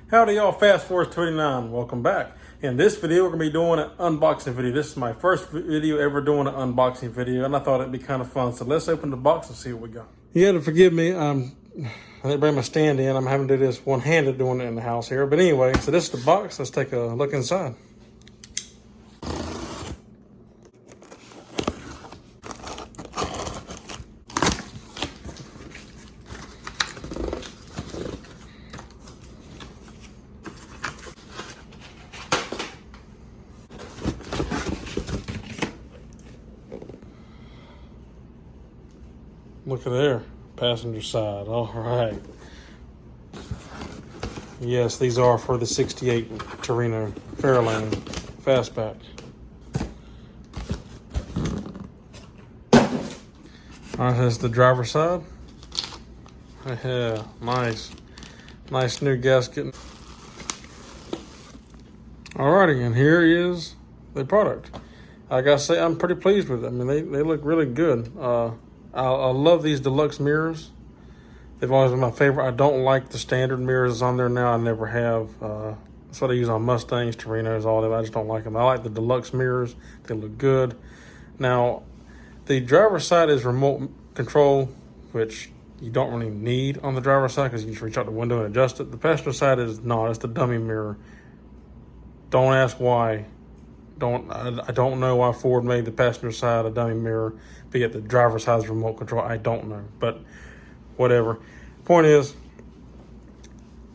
Howdy y'all, Fast Force 29, welcome back. In this video, we're going to be doing an unboxing video. This is my first video ever doing an unboxing video, and I thought it'd be kind of fun. So let's open the box and see what we got. You got to forgive me, I didn't bring my stand in. I'm having to do this one-handed doing it in the house here. But anyway, so this is the box. Let's take a look inside. Look at there, passenger side. All right. Yes, these are for the 68 Torino Fairlane Fastback. All right, that's the driver's side. Yeah, nice new gasket. Alrighty, and here is the product. I gotta say, I'm pretty pleased with it. I mean, they look really good. I love these deluxe mirrors. They've always been my favorite. I don't like the standard mirrors on there now. I never have. That's what I use on Mustangs, Torinos, all that. I just don't like them. I like the deluxe mirrors. They look good. Now, the driver's side is remote control, which you don't really need on the driver's side because you just reach out the window and adjust it. The passenger side is not. It's the dummy mirror. Don't ask why. I don't know why Ford made the passenger side a dummy mirror, but yet the driver's side is remote control. I don't know, but whatever. Point is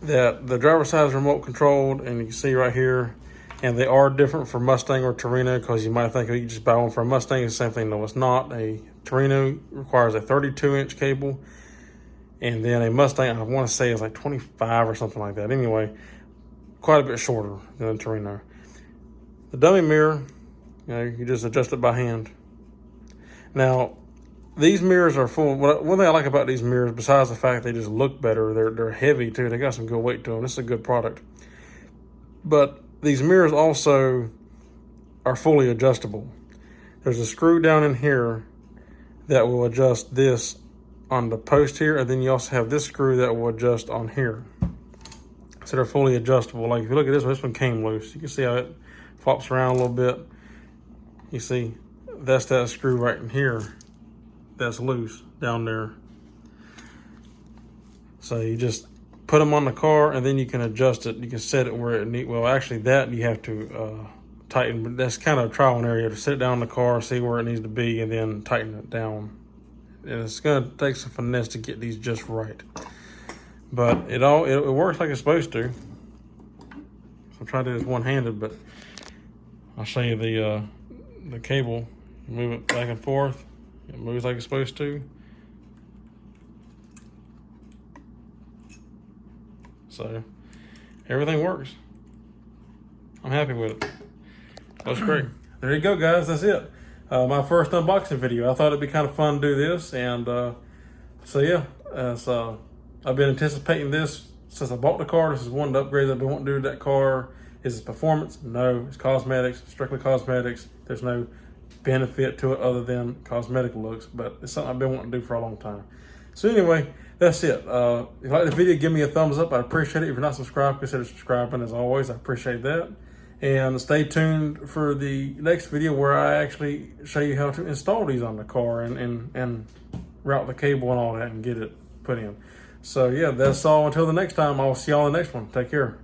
that the driver's side is remote controlled, and you can see right here, and they are different for Mustang or Torino because you might think, oh, you just buy one for a Mustang. It's the same thing. No, it's not. A Torino requires a 32-inch cable, and then a Mustang, I want to say, is like 25 or something like that. Anyway, quite a bit shorter than a Torino. The dummy mirror, you just adjust it by hand. Now, these mirrors are full. One thing I like about these mirrors, besides the fact they just look better, they're heavy too. They got some good weight to them. This is a good product. But these mirrors also are fully adjustable. There's a screw down in here that will adjust this on the post here, and then you also have this screw that will adjust on here. So they're fully adjustable. Like if you look at this one came loose. You can see how it flops around a little bit. You see, that's that screw right in here that's loose down there. So you just put them on the car and then you can adjust it. You can set it where it needs. Well, actually that you have to tighten, but that's kind of a trial and error. To sit down in the car, see where it needs to be, and then tighten it down. And it's gonna take some finesse to get these just right. But it works like it's supposed to. So I'm trying to do this one-handed, but I'll show you the cable. You move it back and forth. It moves like it's supposed to. So everything works. I'm happy with it. That's great. There you go, guys. That's it. My first unboxing video. I thought it'd be kind of fun to do this, and so yeah. I've been anticipating this since I bought the car. This is one of the upgrades I've been wanting to do to that car. Is it performance? No. It's cosmetics, strictly cosmetics. There's no benefit to it other than cosmetic looks, but it's something I've been wanting to do for a long time. So anyway, that's it. If you like the video, give me a thumbs up. I'd appreciate it. If you're not subscribed, consider subscribing as always. I appreciate that. And stay tuned for the next video where I actually show you how to install these on the car and route the cable and all that and get it put in. So yeah, that's all. Until the next time, I'll see y'all in the next one. Take care.